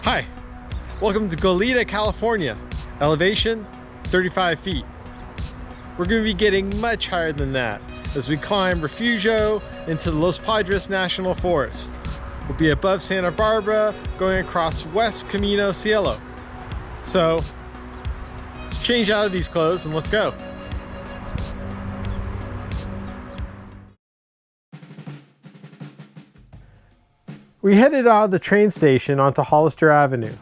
Hi, welcome to Goleta, California. Elevation, 35 feet. We're going to be getting much higher than that as we climb Refugio into the Los Padres National Forest. We'll be above Santa Barbara, going across West Camino Cielo. So, let's change out of these clothes and let's go. We headed out of the train station onto Hollister Avenue,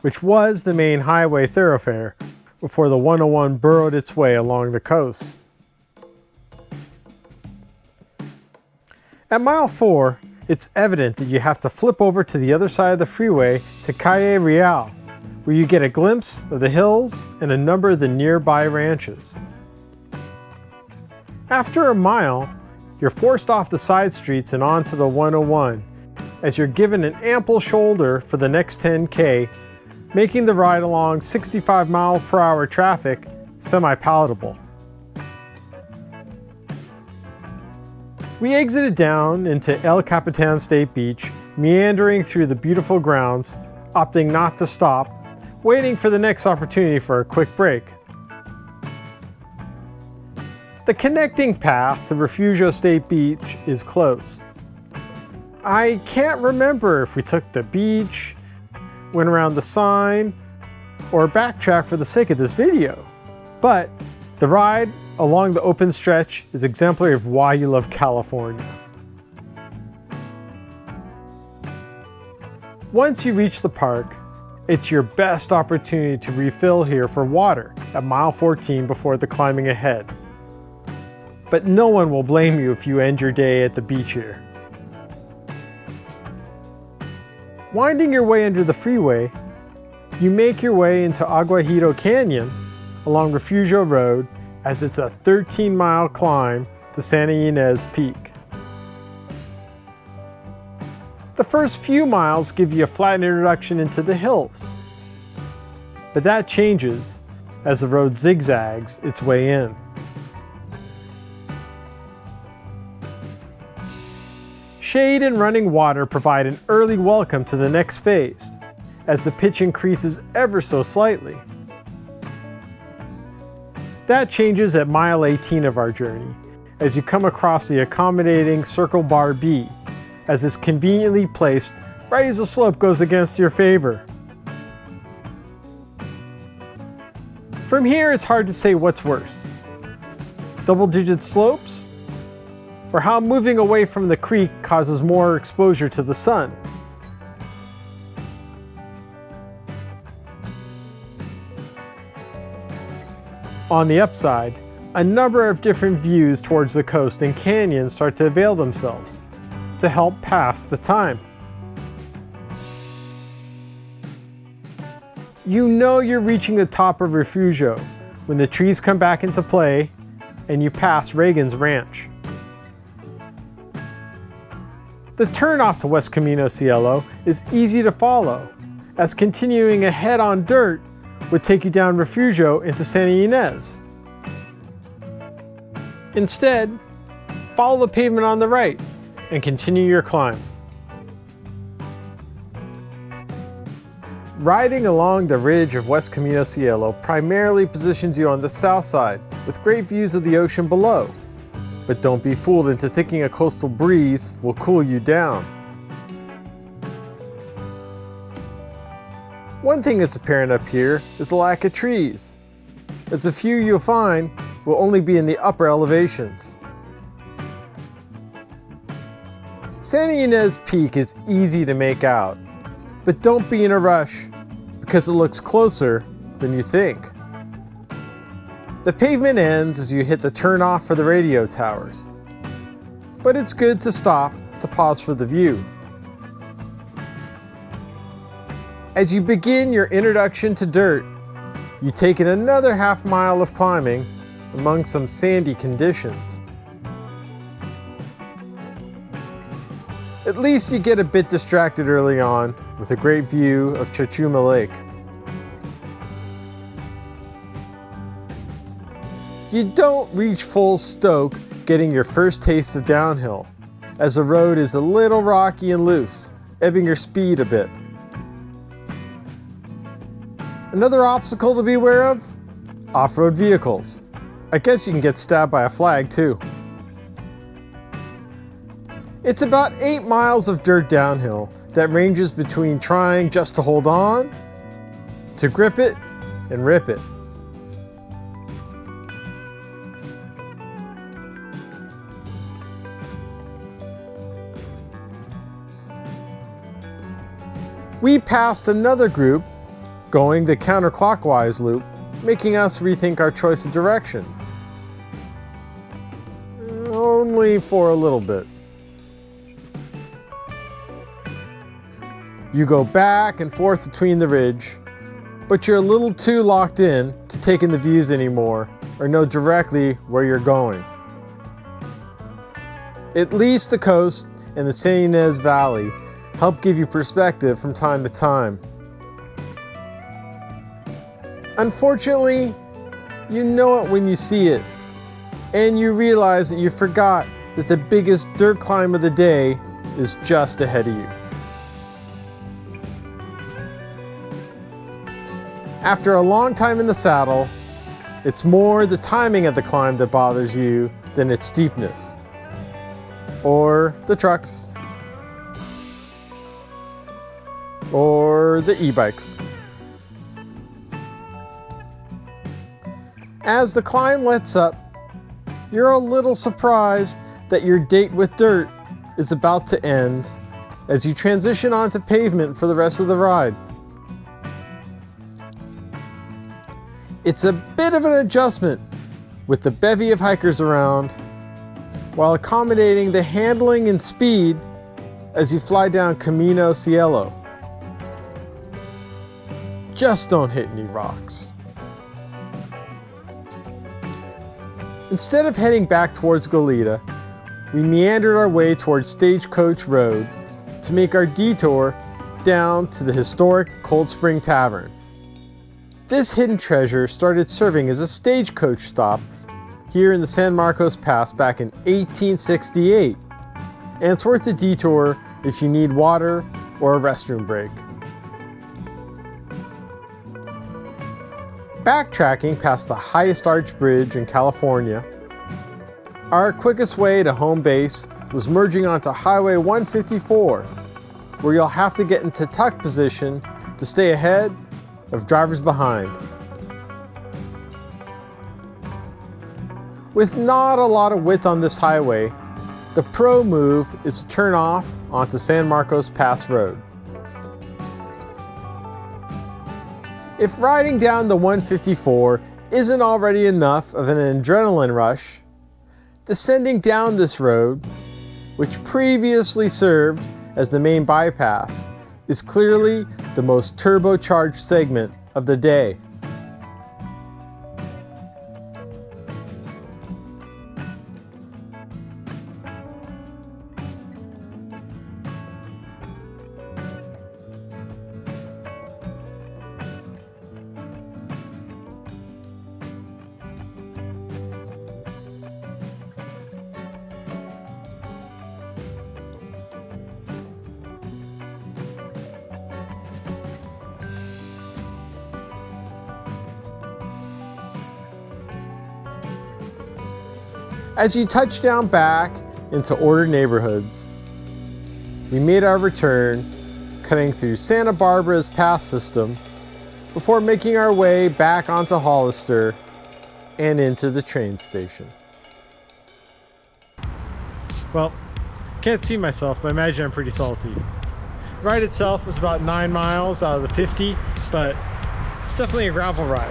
which was the main highway thoroughfare before the 101 burrowed its way along the coast. At mile 4, it's evident that you have to flip over to the other side of the freeway to Calle Real, where you get a glimpse of the hills and a number of the nearby ranches. After a mile, you're forced off the side streets and onto the 101, as you're given an ample shoulder for the next 10K, making the ride along 65 mph traffic semi-palatable. We exited down into El Capitan State Beach, meandering through the beautiful grounds, opting not to stop, waiting for the next opportunity for a quick break. The connecting path to Refugio State Beach is closed. I can't remember if we took the beach, went around the sign, or backtracked for the sake of this video. But the ride along the open stretch is exemplary of why you love California. Once you reach the park, it's your best opportunity to refill here for water at mile 14 before the climbing ahead. But no one will blame you if you end your day at the beach here. Winding your way under the freeway, you make your way into Agua Hito Canyon along Refugio Road as it's a 13-mile climb to Santa Ynez Peak. The first few miles give you a flat introduction into the hills, but that changes as the road zigzags its way in. Shade and running water provide an early welcome to the next phase, as the pitch increases ever so slightly. That changes at mile 18 of our journey, as you come across the accommodating Circle Bar B, as it's conveniently placed right as the slope goes against your favor. From here, it's hard to say what's worse: double-digit slopes, or how moving away from the creek causes more exposure to the sun. On the upside, a number of different views towards the coast and canyons start to avail themselves to help pass the time. You know you're reaching the top of Refugio when the trees come back into play and you pass Reagan's Ranch. The turnoff to West Camino Cielo is easy to follow, as continuing ahead on dirt would take you down Refugio into Santa Ynez. Instead, follow the pavement on the right and continue your climb. Riding along the ridge of West Camino Cielo primarily positions you on the south side with great views of the ocean below. But don't be fooled into thinking a coastal breeze will cool you down. One thing that's apparent up here is the lack of trees, as the few you'll find will only be in the upper elevations. Santa Ynez Peak is easy to make out, but don't be in a rush because it looks closer than you think. The pavement ends as you hit the turnoff for the radio towers, but it's good to stop to pause for the view. As you begin your introduction to dirt, you take in another half mile of climbing among some sandy conditions. At least you get a bit distracted early on with a great view of Chachuma Lake. You don't reach full stoke getting your first taste of downhill, as the road is a little rocky and loose, ebbing your speed a bit. Another obstacle to be aware of? Off-road vehicles. I guess you can get stabbed by a flag too. It's about 8 miles of dirt downhill that ranges between trying just to hold on, to grip it, and rip it. We passed another group going the counterclockwise loop, making us rethink our choice of direction. Only for a little bit. You go back and forth between the ridge, but you're a little too locked in to take in the views anymore or know directly where you're going. At least the coast and the Ynez Valley help give you perspective from time to time. Unfortunately, you know it when you see it, and you realize that you forgot that the biggest dirt climb of the day is just ahead of you. After a long time in the saddle, it's more the timing of the climb that bothers you than its steepness. Or the trucks. Or the e-bikes. As the climb lets up, you're a little surprised that your date with dirt is about to end as you transition onto pavement for the rest of the ride. It's a bit of an adjustment with the bevy of hikers around while accommodating the handling and speed as you fly down Camino Cielo. Just don't hit any rocks. Instead of heading back towards Goleta, we meandered our way towards Stagecoach Road to make our detour down to the historic Cold Spring Tavern. This hidden treasure started serving as a stagecoach stop here in the San Marcos Pass back in 1868, and it's worth the detour if you need water or a restroom break. Backtracking past the highest arch bridge in California, our quickest way to home base was merging onto Highway 154, where you'll have to get into tuck position to stay ahead of drivers behind. With not a lot of width on this highway, the pro move is to turn off onto San Marcos Pass Road. If riding down the 154 isn't already enough of an adrenaline rush, descending down this road, which previously served as the main bypass, is clearly the most turbocharged segment of the day. As you touch down back into ordered neighborhoods, we made our return, cutting through Santa Barbara's path system before making our way back onto Hollister and into the train station. Well, can't see myself, but I imagine I'm pretty salty. The ride itself was about 9 miles out of the 50, but it's definitely a gravel ride.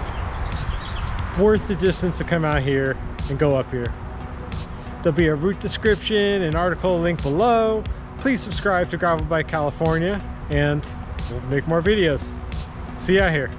It's worth the distance to come out here and go up here. There'll be a route description and article link below. Please subscribe to Gravel Bike California, and we'll make more videos. See ya here.